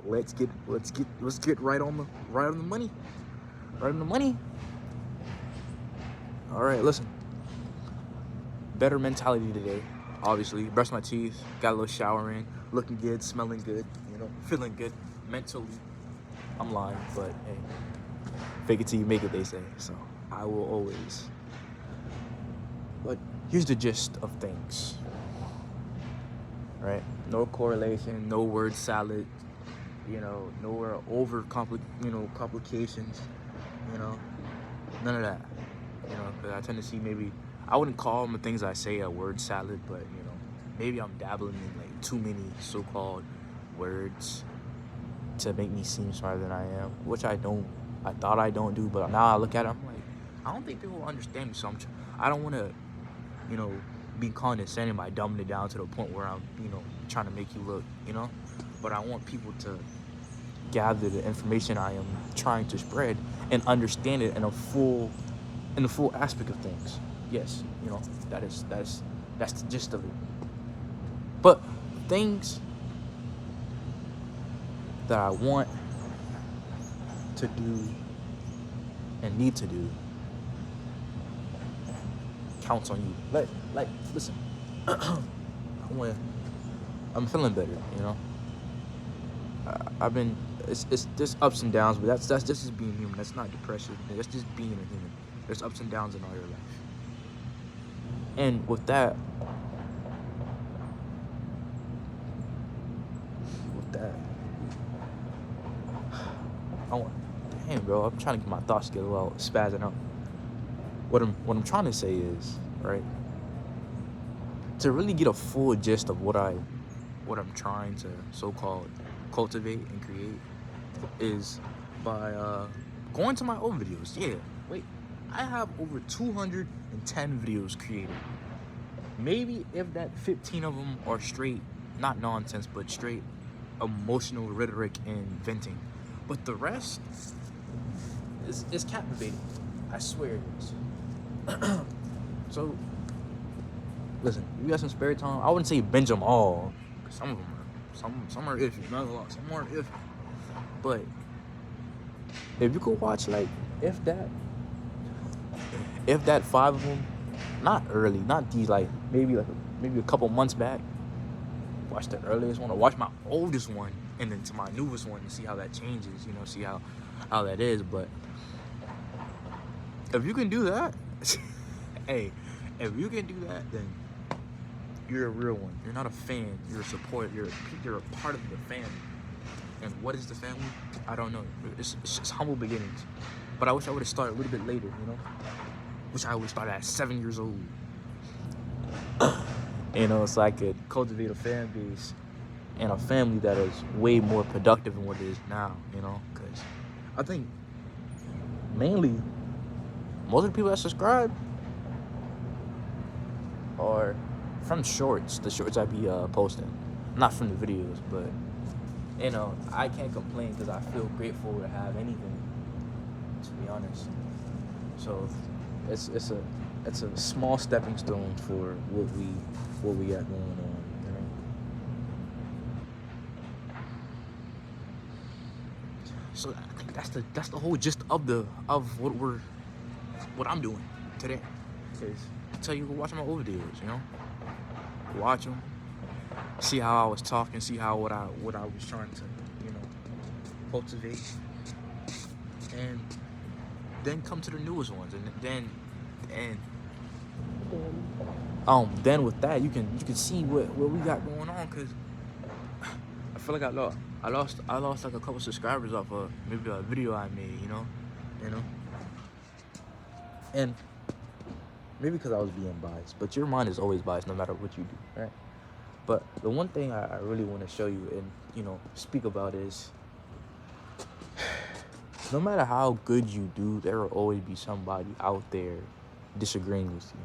let's get right on the money. Right on the money. All right, listen. Better mentality today. Obviously, brushed my teeth, got a little shower in, looking good, smelling good, feeling good mentally. I'm lying, but hey, fake it till you make it, they say. So I will always. But here's the gist of things, right? No correlation, no word salad, nowhere complications, none of that. Because I tend to see maybe, I wouldn't call them the things I say a word salad, but maybe I'm dabbling in like too many so-called words to make me seem smarter than I am, which I don't. I thought I don't do, but now I look at it, I'm like, I don't think people will understand me. So I don't want to, be condescending by dumbing it down to the point where I'm, trying to make you look, But I want people to gather the information I am trying to spread and understand it in the full aspect of things. Yes, that's the gist of it. But things that I want to do and need to do counts on you. Like listen, I'm feeling better, I've been, it's there's ups and downs, but that's just being human. That's not depression. That's just being a human. There's ups and downs in all your life. And with that, damn, bro, I'm trying to get my thoughts together while spazzing out. What I'm trying to say is, right, to really get a full gist of what I'm trying to so-called cultivate and create is by going to my old videos. Yeah, wait, I have over 210 videos created. Maybe if that 15 of them are straight, not nonsense, but straight emotional rhetoric and venting. But the rest is captivating. I swear it is. So, listen, if you got some spare time, I wouldn't say binge them all. Some of them are, some are iffy, not a lot. Some are iffy. But if you could watch like, if that 5 of them, not early, not these like maybe a couple months back. Watch the earliest one or watch my oldest one and then to my newest one and see how that changes, see how that is. But if you can do that, hey, if you can do that, then you're a real one. You're not a fan. You're a supporter. You're a part of the family. And what is the family? I don't know. It's just humble beginnings. But I wish I would have started a little bit later, Wish I would have started at 7 years old. So I could cultivate a fan base and a family that is way more productive than what it is now, because I think mainly most of the people that subscribe are from the shorts I be posting, not from the videos. But I can't complain because I feel grateful to have anything, to be honest. So it's a small stepping stone for what we got going on. So I think that's the whole gist of what I'm doing today. Is tell you to watch my old videos, watch them, see how I was talking, see how what I was trying to cultivate, and then come to the newest ones, and then with that you can see what we got going on, because I feel like I lost like a couple subscribers off of maybe a video I made, and maybe because I was being biased, but your mind is always biased no matter what you do, right? But the one thing I really want to show you and speak about is, no matter how good you do, there will always be somebody out there disagreeing with you.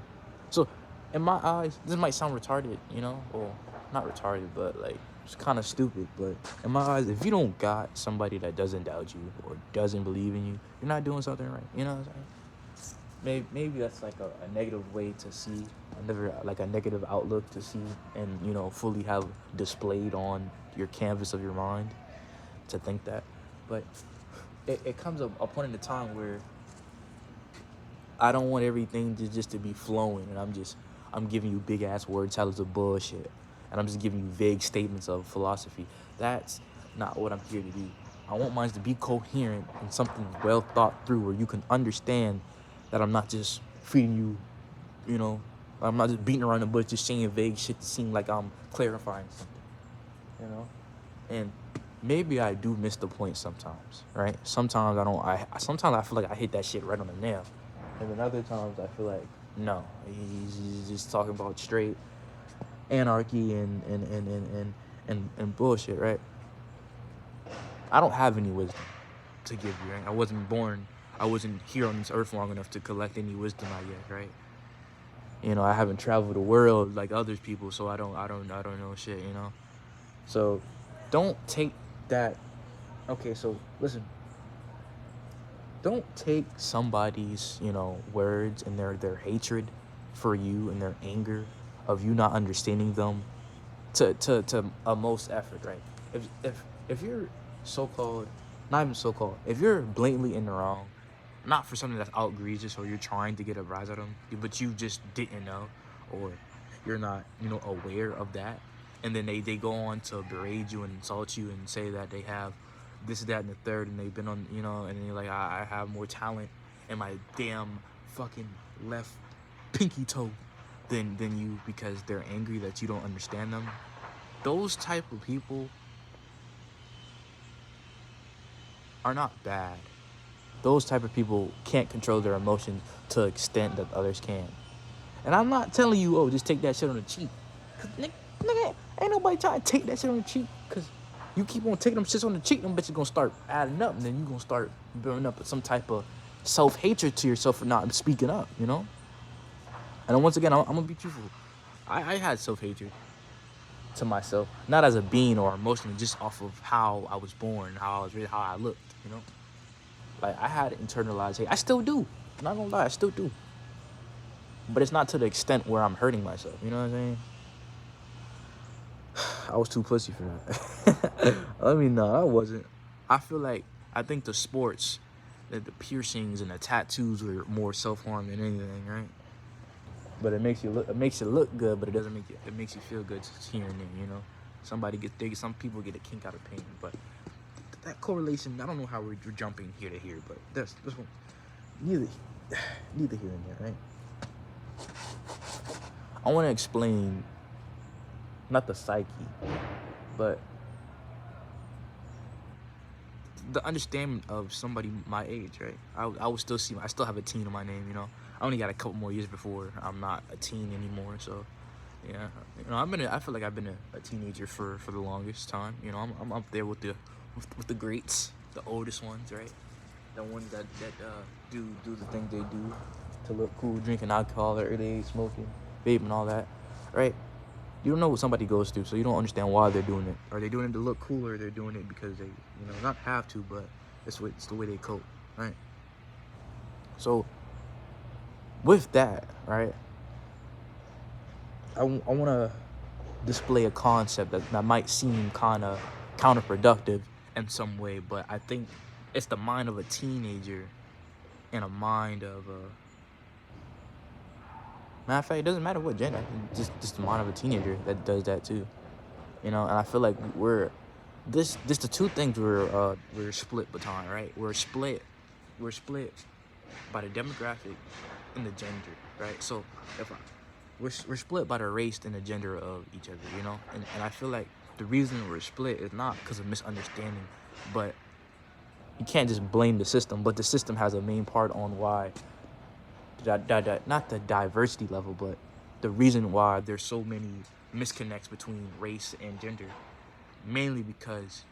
So, in my eyes, this might sound retarded, or not retarded, but like it's kind of stupid. But in my eyes, if you don't got somebody that doesn't doubt you or doesn't believe in you, you're not doing something right. You know what I'm saying? Maybe that's like a negative way to see, a negative outlook to see, and fully have displayed on your canvas of your mind. to think that, but it comes a point in the time where I don't want everything to be flowing, and I'm giving you big ass word salads of bullshit, and I'm just giving you vague statements of philosophy. That's not what I'm here to do. I want mine to be coherent and something well thought through, where you can understand that I'm not just feeding you, you know, I'm not just beating around the bush, just saying vague shit to seem like I'm clarifying something, you know. And maybe I do miss the point sometimes, right? Sometimes I don't. Sometimes I feel like I hit that shit right on the nail, and then other times I feel like no, he's just talking about straight anarchy and bullshit, right? I don't have any wisdom to give you, right? I wasn't here on this earth long enough to collect any wisdom out yet, right? You know, I haven't traveled the world like others people, so I don't know shit, you know. So don't take that. Okay, so listen. Don't take somebody's, words and their hatred for you and their anger of you not understanding them to a most effort, right? If you're so-called, not even so-called, if you're blatantly in the wrong, not for something that's outrageous or you're trying to get a rise out of them, but you just didn't know, or you're not, aware of that, and then they go on to berate you and insult you and say that they have this, that, and the third, and they've been on, and then you're like, I have more talent in my damn fucking left pinky toe than you, because they're angry that you don't understand them. Those type of people are not bad. Those type of people can't control their emotions to the extent that others can. And I'm not telling you, oh, just take that shit on the cheap. Cause nigga, ain't nobody trying to take that shit on the cheap. Cause you keep on taking them shits on the cheap, them bitches gonna start adding up, and then you gonna start building up some type of self-hatred to yourself for not speaking up, And then once again, I'm gonna be truthful. I had self-hatred to myself, not as a being or emotionally, just off of how I was born, how I was raised, how I looked, Like, I had internalized hate. I still do. I'm not gonna lie, I still do. But it's not to the extent where I'm hurting myself, you know what I'm saying? I was too pussy for that. I mean, no, I wasn't. I think the sports, the piercings and the tattoos were more self-harm than anything, right? But it makes it look good, but it makes you feel good here and there, Some people get a kink out of pain, but that correlation, I don't know how we're jumping here to here, but this one, neither here and there, right? I want to explain, not the psyche, but the understanding of somebody my age, right? I still have a teen in my name, I only got a couple more years before I'm not a teen anymore, so yeah, I feel like I've been a teenager for the longest time. I'm up there with the greats, the oldest ones, right? The ones that do the things they do to look cool, drinking alcohol at early age, smoking, vaping, all that, right? You don't know what somebody goes through, so you don't understand why they're doing it. Are they doing it to look cool, or they're doing it because they, not have to, but it's the way they cope, right? So with that, right, I want to display a concept that might seem kind of counterproductive in some way, but I think it's the mind of a teenager and a mind of a... Matter of fact, it doesn't matter what gender, just the mind of a teenager that does that too, And I feel like the two things we're split between, right? We're split by the demographic and the gender, right? So we're split by the race and the gender of each other, And I feel like the reason we're split is not because of misunderstanding, but you can't just blame the system. But the system has a main part on why, not the diversity level, but the reason why there's so many misconnects between race and gender, mainly because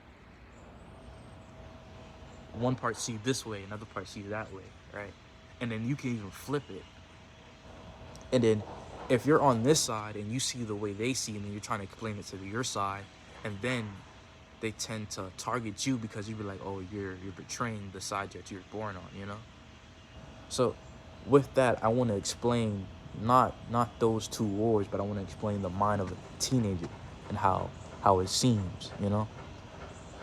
one part sees this way, another part sees that way, right? And then you can even flip it. And then if you're on this side and you see the way they see, and then you're trying to explain it to your side, and then they tend to target you because you be like, oh, you're betraying the side that you're born on, So with that, I want to explain not those two wars, but I want to explain the mind of a teenager and how it seems,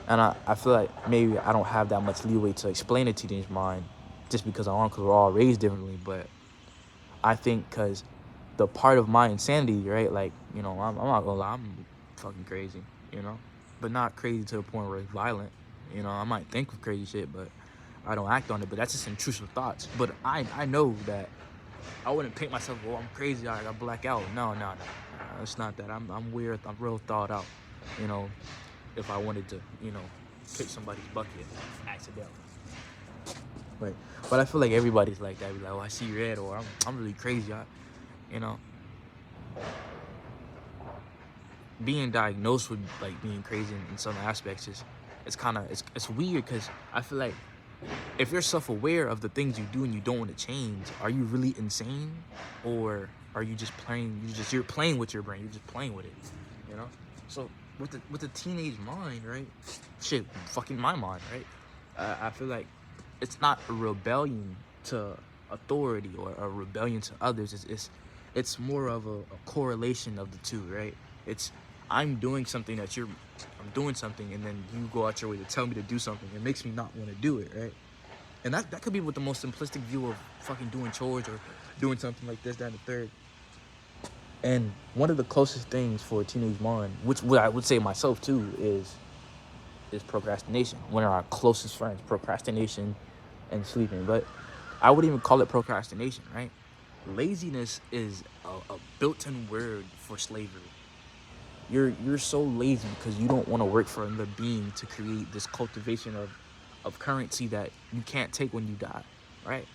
And I feel like maybe I don't have that much leeway to explain a teenage mind just because because we're all raised differently. But I think because the part of my insanity, right? Like, I'm not gonna lie, I'm fucking crazy, but not crazy to the point where it's violent. I might think of crazy shit, but I don't act on it. But that's just intrusive thoughts. But I know that I wouldn't paint myself, oh, I'm crazy, I got black out. No, no, no. It's not that. I'm weird. I'm real thought out. You know, if I wanted to, kick somebody's bucket accidentally. But I feel like everybody's like that. Be like, oh, I see red, or I'm really crazy. You know, being diagnosed with like being crazy in some aspects is it's weird because I feel like if you're self-aware of the things you do and you don't want to change, are you really insane, or are you just playing? You're playing with your brain. You're just playing with it, So with the teenage mind, right? Shit, fucking my mind, right? I feel like it's not a rebellion to authority or a rebellion to others. It's more of a correlation of the two, right? It's I'm doing something I'm doing something, and then you go out your way to tell me to do something. It makes me not want to do it, right? And that could be with the most simplistic view of fucking doing chores or doing something like this, that, and the third. And one of the closest things for a teenage mind, which I would say myself too, is procrastination. One of our closest friends, procrastination and sleeping. But I wouldn't even call it procrastination, right? Laziness is a built-in word for slavery. You're so lazy because you don't want to work for another being to create this cultivation of currency that you can't take when you die, right?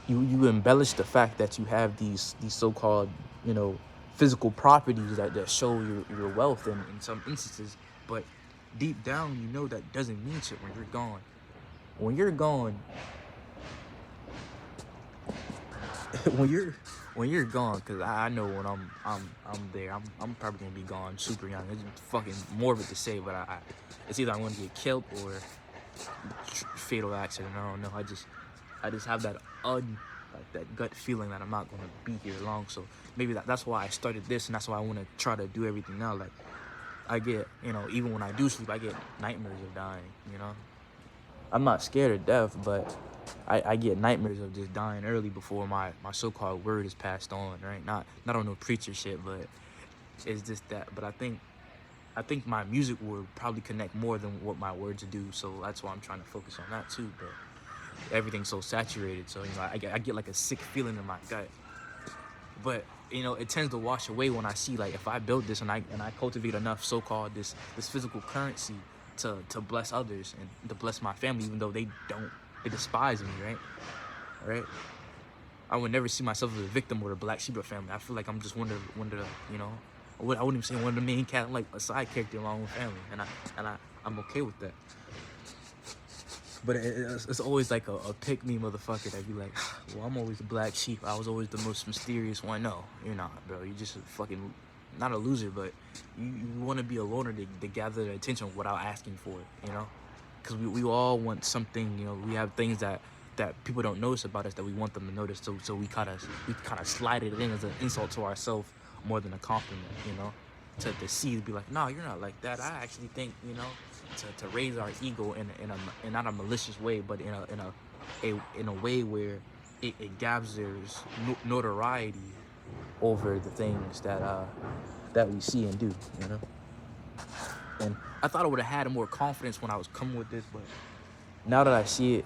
You embellish the fact that you have these so-called, physical properties that show your wealth in some instances, but deep down you know that doesn't mean shit when you're gone. When you're gone, when you're gone, because I know when I'm there, I'm probably gonna be gone super young. It's fucking morbid to say, but it's either I'm gonna get killed or fatal accident. I don't know. I just have that like that gut feeling that I'm not gonna be here long. So maybe that's why I started this, and that's why I want to try to do everything now. Like I get, even when I do sleep, I get nightmares of dying. I'm not scared of death, but I get nightmares of just dying early before my so-called word is passed on, right? Not on no preacher shit, but it's just that. But I think my music would probably connect more than what my words do, so that's why I'm trying to focus on that too. But everything's so saturated, so I get like a sick feeling in my gut. But it tends to wash away when I see, like, if I build this and I cultivate enough so-called this physical currency to bless others and to bless my family, even though they despise me, right? I would never see myself as a victim or a black sheep of family. I feel like I'm just one of the I wouldn't even say one of the main cat, like a side character along with family, and I'm okay with that. But it's always like a pick me motherfucker that be like, well, I'm always the black sheep. I was always the most mysterious one. No, you're not, bro. You're just a fucking, not a loser, but you want to be a loner to gather the attention without asking for it, Because we all want something, we have things that people don't notice about us that we want them to notice. So we kind of slide it in as an insult to ourselves more than a compliment, to see, be like, no, you're not like that. I actually think, to raise our ego in not a malicious way, but in a way where it gathers notoriety over the things that we see and do, And I thought I would have had more confidence when I was coming with this, but now that I see it,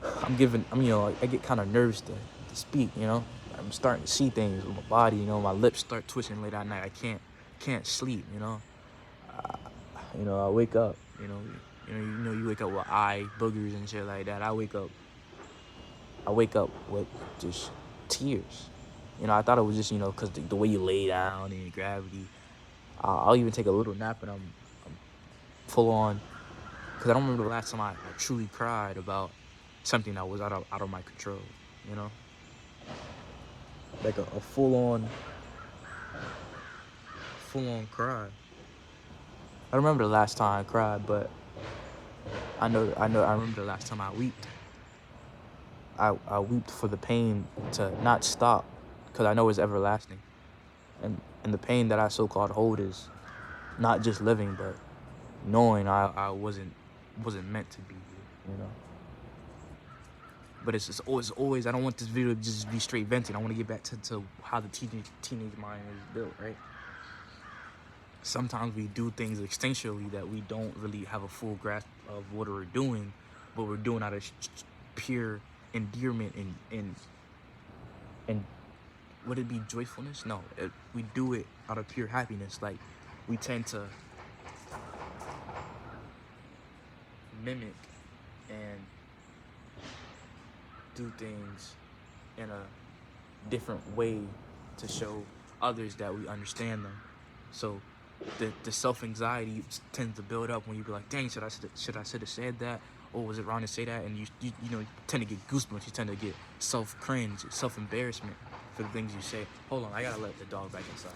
I get kind of nervous to speak, I'm starting to see things with my body, my lips start twitching late at night. I can't sleep, I wake up, you wake up with eye boogers and shit like that. I wake up with just tears. I thought it was just, because the way you lay down and gravity. I'll even take a little nap and I'm full on, because I don't remember the last time I truly cried about something that was out of my control, like a full on cry. I remember the last time I cried, but I remember the last time I wept. I wept for the pain to not stop, because I know it's everlasting, and the pain that I so-called hold is not just living, but knowing I wasn't meant to be here, you know. But it's just always I don't want this video to just be straight venting. I want to get back to how the teenage mind is built, right? Sometimes we do things instinctually that we don't really have a full grasp of what we're doing, but we're doing out of pure endearment and would it be joyfulness? No, we do it out of pure happiness. Like, we tend to mimic and do things in a different way to show others that we understand them. So the self-anxiety tends to build up when you be like, dang, should I have said that, or was it wrong to say that? And you know, you tend to get goosebumps. You tend to get self-cringe, self-embarrassment for the things you say. Hold on, I gotta let the dog back inside.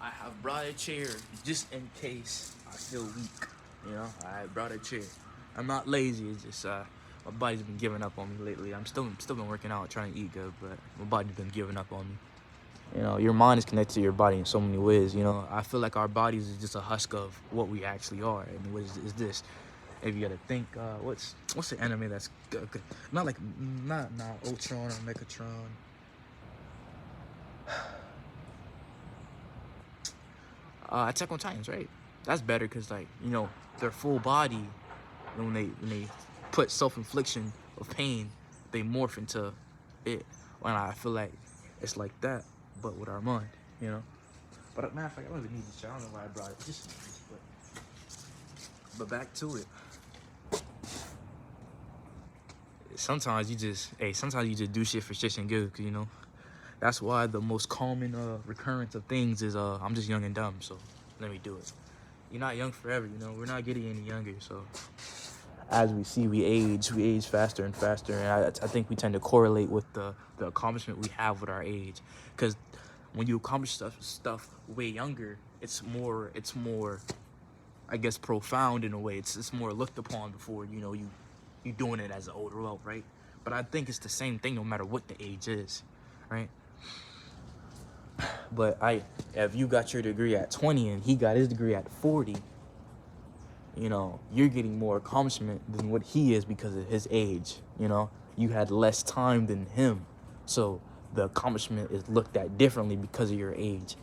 I have brought a chair just in case I feel weak. You know, I brought a chair. I'm not lazy. It's just my body's been giving up on me lately. I'm still been working out, trying to eat good, but my body's been giving up on me. You know, your mind is connected to your body in so many ways. You know, I feel like our bodies is just a husk of what we actually are. And what is this? If you gotta think, what's the anime that's good? Not Ultron or Megatron. Attack on Titans, right? That's better because, like, you know, their full body, when they put self-infliction of pain, they morph into it. And I feel like it's like that, but with our mind, you know. But matter of fact, I don't even need this shit. I don't know why I brought it. But back to it. Sometimes you just do shit for shits and giggles, you know. That's why the most common recurrence of things is I'm just young and dumb, so let me do it. You're not young forever, you know. We're not getting any younger, so as we see, we age faster and faster, and I think we tend to correlate with the accomplishment we have with our age, because when you accomplish stuff way younger, it's more I guess profound in a way. It's more looked upon before, you know, you doing it as an older adult, right? But I think it's the same thing no matter what the age is, right? But if you got your degree at 20 and he got his degree at 40, you know, you're getting more accomplishment than what he is because of his age. You know, you had less time than him, so the accomplishment is looked at differently because of your age.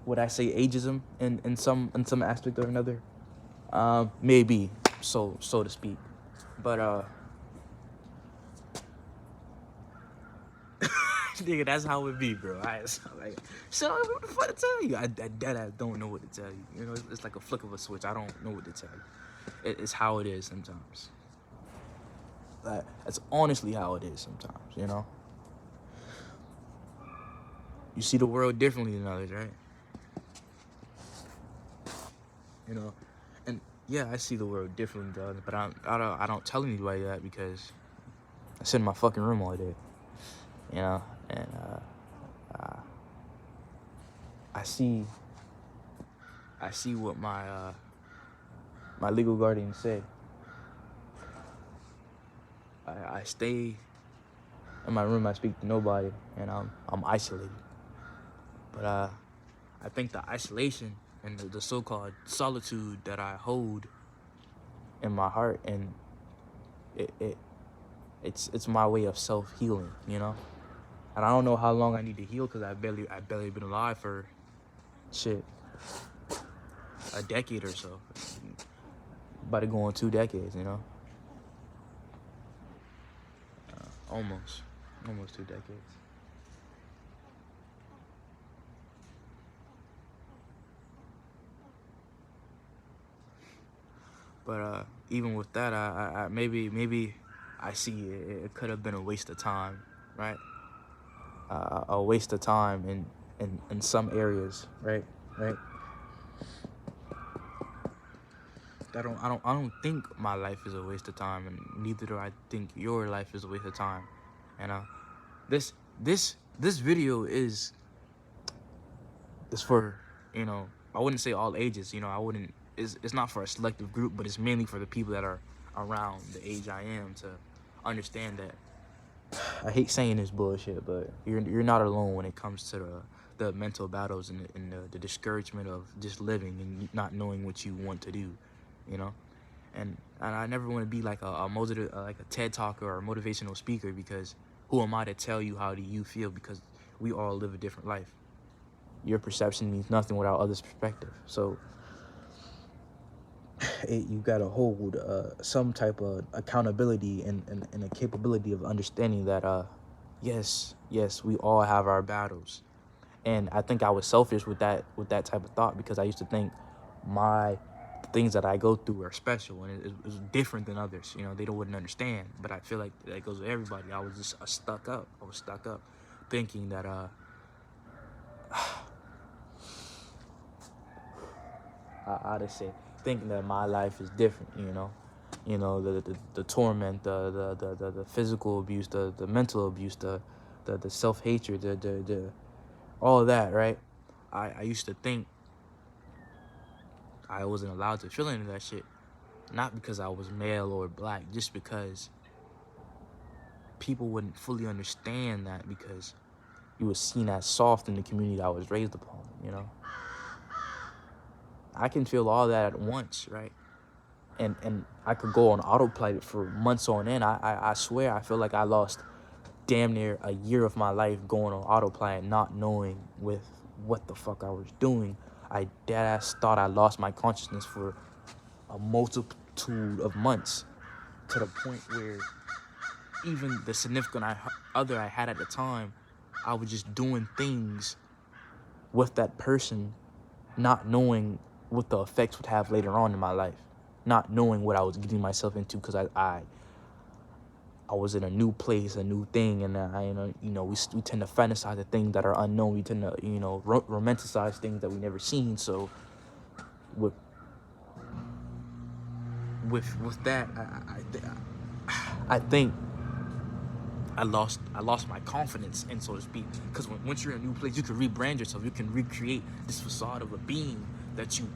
Would I say ageism in some aspect or another? Maybe, so to speak. But nigga, that's how it be, bro. So what the fuck to tell you? I don't know what to tell you. You know, it's like a flick of a switch. I don't know what to tell you. It's how it is sometimes. That's honestly how it is sometimes, you know? You see the world differently than others, right? You know, and yeah, I see the world differently than others, but I don't tell anybody that because I sit in my fucking room all day, you know, and I see what my legal guardian said. I stay in my room. I speak to nobody, and I'm isolated. But I think the isolation and the so-called solitude that I hold in my heart, and it's my way of self-healing, you know. And I don't know how long I need to heal because I barely been alive for shit a decade or so. About to go on 2 decades, you know. Almost 2 decades. But even with that, I maybe I see it could have been a waste of time, right? A waste of time in some areas, right? I don't think my life is a waste of time, and neither do I think your life is a waste of time. You know, this this video is for, I wouldn't say all ages. I wouldn't. It's not for a selective group, but it's mainly for the people that are around the age I am to understand that. I hate saying this bullshit, but you're not alone when it comes to the mental battles and the discouragement of just living and not knowing what you want to do, you know. And I never want to be like like a TED talker or a motivational speaker, because who am I to tell you how do you feel? Because we all live a different life. Your perception means nothing without others' perspective. So you gotta hold some type of accountability and a capability of understanding that yes, we all have our battles. And I think I was selfish with that type of thought, because I used to think my things that I go through are special, and it was different than others. They wouldn't understand. But I feel like that goes with everybody. I was just stuck up. I was stuck up, thinking that I just say thinking that my life is different. The torment, the physical abuse, the mental abuse, the self-hatred, the all that, right? I used to think I wasn't allowed to feel any of that shit. Not because I was male or black, just because people wouldn't fully understand that, because you was seen as soft in the community I was raised upon, I can feel all that at once, right? And I could go on autopilot for months on end. I swear I feel like I lost damn near a year of my life going on autopilot, not knowing with what the fuck I was doing. I deadass thought I lost my consciousness for a multitude of months, to the point where even the significant other I had at the time, I was just doing things with that person, not knowing what the effects would have later on in my life, not knowing what I was getting myself into, because I was in a new place, a new thing, and we tend to fantasize the things that are unknown. We tend to romanticize things that we never seen. So with that, I think I lost my confidence, and so to speak, because once you're in a new place, you can rebrand yourself. You can recreate this facade of a being that you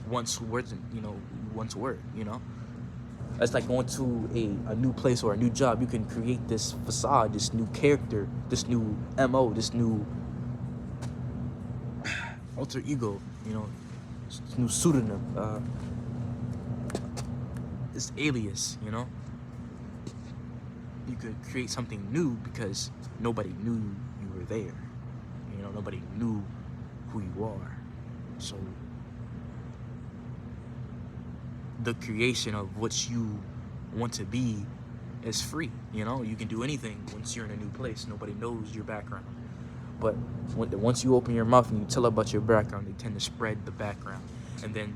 once wasn't. Once were. It's like going to a new place or a new job. You can create this facade, this new character, this new MO, this new alter ego, this new pseudonym, this alias, You could create something new because nobody knew you were there. Nobody knew who you are. So the creation of what you want to be is free. You can do anything once you're in a new place. Nobody knows your background. But once you open your mouth and you tell about your background, they tend to spread the background. And then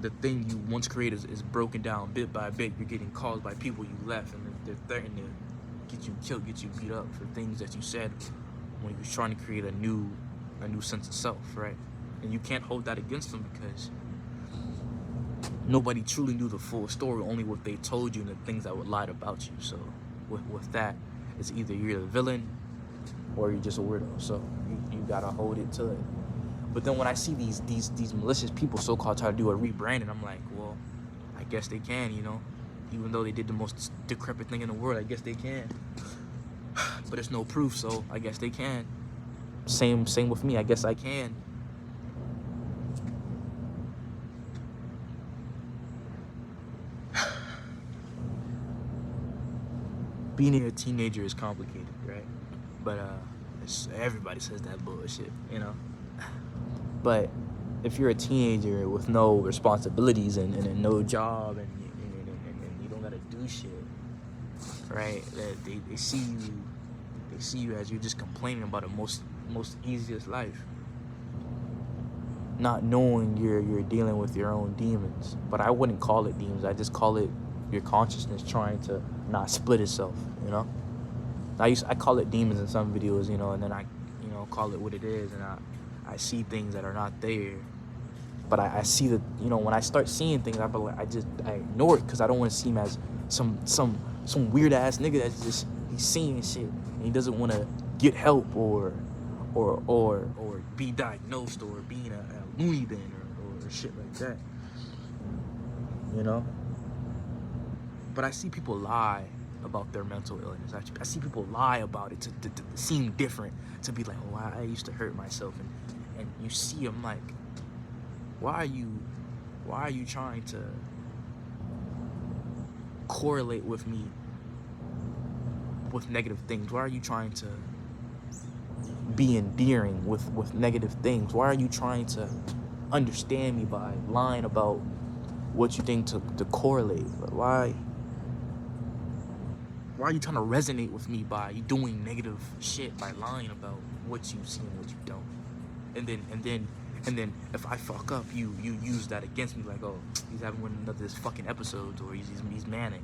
the thing you once created is broken down bit by bit. You're getting called by people you left, and they're threatening to get you killed, get you beat up for things that you said when you were trying to create a new sense of self, right? And you can't hold that against them, because nobody truly knew the full story, only what they told you and the things that were lied about you. So with that, it's either you're the villain or you're just a weirdo. So you gotta hold it to it. But then when I see these malicious people so-called try to do a rebranding, I'm like, well, I guess they can, even though they did the most decrepit thing in the world, I guess they can. But there's no proof, so I guess they can. Same with me, I guess I can. Being a teenager is complicated, right? But everybody says that bullshit, But if you're a teenager with no responsibilities and no job and you don't gotta do shit, right? They see you as you're just complaining about the most easiest life, not knowing you're dealing with your own demons. But I wouldn't call it demons. I just call it your consciousness trying to not split itself. I call it demons in some videos, and then I call it what it is, and I see things that are not there. But I see that, when I start seeing things, I ignore it, because I don't want to seem as some weird ass nigga that's just, he's seeing shit and he doesn't want to get help or be diagnosed or being a loony bin or shit like that, you know. But I see people lie about their mental illness. I see people lie about it to seem different, to be like, oh, I used to hurt myself, and you see them like, why are you trying to correlate with me with negative things? Why are you trying to be endearing with negative things? Why are you trying to understand me by lying about what you think to correlate? Why are you trying to resonate with me by doing negative shit, by lying about what you see and what you don't? And then if I fuck up, you use that against me, like, oh, he's having one of his fucking episodes, or he's manic.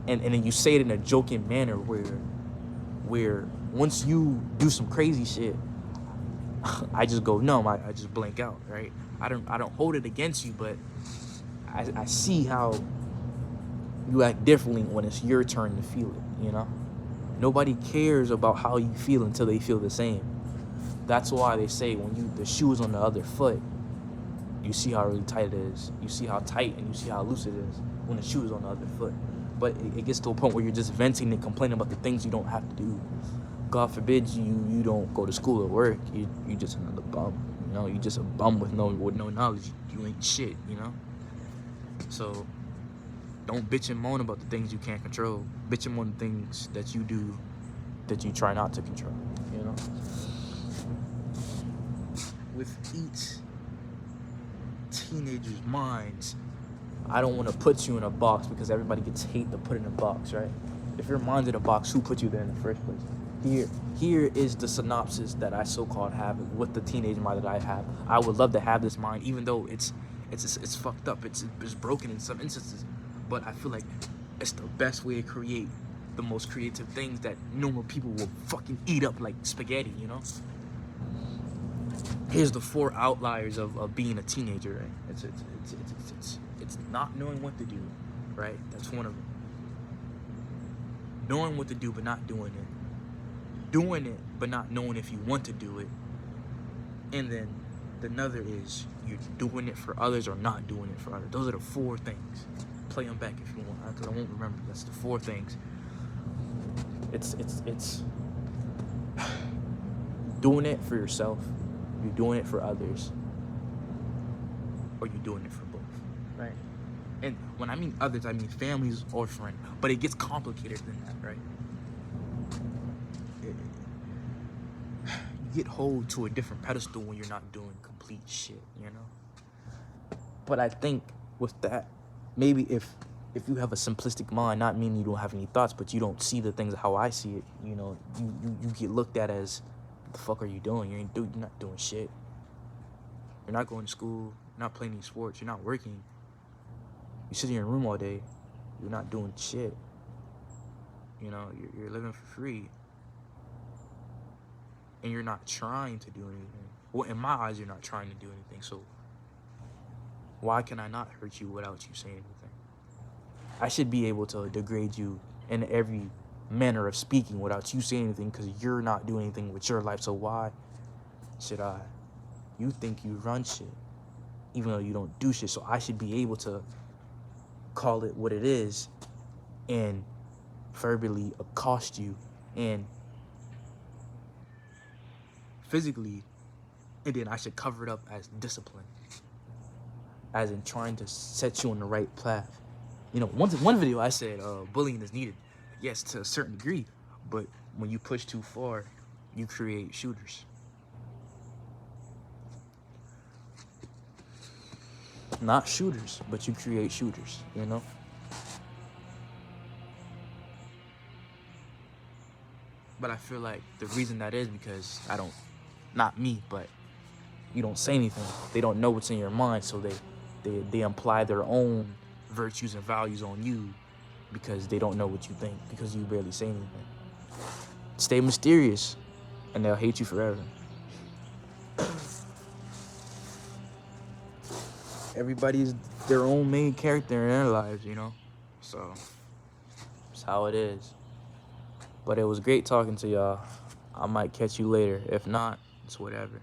And then you say it in a joking manner where once you do some crazy shit, I just go numb. I just blank out, right? I don't hold it against you, but I see how you act differently when it's your turn to feel it, you know? Nobody cares about how you feel until they feel the same. That's why they say when the shoe is on the other foot, you see how really tight it is. You see how tight and you see how loose it is when the shoe is on the other foot. But it gets to a point where you're just venting and complaining about the things you don't have to do. God forbid you don't go to school or work. You just another bum. You know, you just a bum with no knowledge. You ain't shit, you know? So don't bitch and moan about the things you can't control. Bitch and moan the things that you do that you try not to control, you know? With each teenager's minds, I don't want to put you in a box because everybody gets hate to put in a box, right? If your mind's in a box, who put you there in the first place? Here is the synopsis that I so-called have with the teenage mind that I have. I would love to have this mind, even though it's fucked up, it's broken in some instances. But I feel like it's the best way to create the most creative things that normal people will fucking eat up like spaghetti, you know? Here's the 4 outliers of being a teenager, right? It's not knowing what to do, right? That's one of them. Knowing what to do but not doing it. Doing it but not knowing if you want to do it. And then another is you're doing it for others or not doing it for others. Those are the 4 things. Play them back if you want, because I won't remember. That's the 4 things. It's doing it for yourself, you're doing it for others, or you're doing it for both, right? And when I mean others, I mean families or friends, but it gets complicated than that, right? You get hold to a different pedestal when you're not doing complete shit, you know? But I think with that, maybe if you have a simplistic mind, not meaning you don't have any thoughts, but you don't see the things how I see it, you know, you get looked at as, what the fuck are you doing? You're not doing shit. You're not going to school. You're not playing any sports. You're not working. You sit in your room all day. You're not doing shit. You know, you're living for free. And you're not trying to do anything. Well, in my eyes, you're not trying to do anything. So why can I not hurt you without you saying anything? I should be able to degrade you in every manner of speaking without you saying anything because you're not doing anything with your life. So why should I? You think you run shit, even though you don't do shit. So I should be able to call it what it is and verbally accost you and physically, and then I should cover it up as discipline, as in trying to set you on the right path. You know, one video I said bullying is needed, yes, to a certain degree, but when you push too far, you create shooters. Not shooters, but you create shooters, you know? But I feel like the reason that is because not me, but you don't say anything. They don't know what's in your mind, so they imply their own virtues and values on you because they don't know what you think, because you barely say anything. Stay mysterious, and they'll hate you forever. Everybody's their own main character in their lives, you know? So, it's how it is. But it was great talking to y'all. I might catch you later. If not, it's whatever.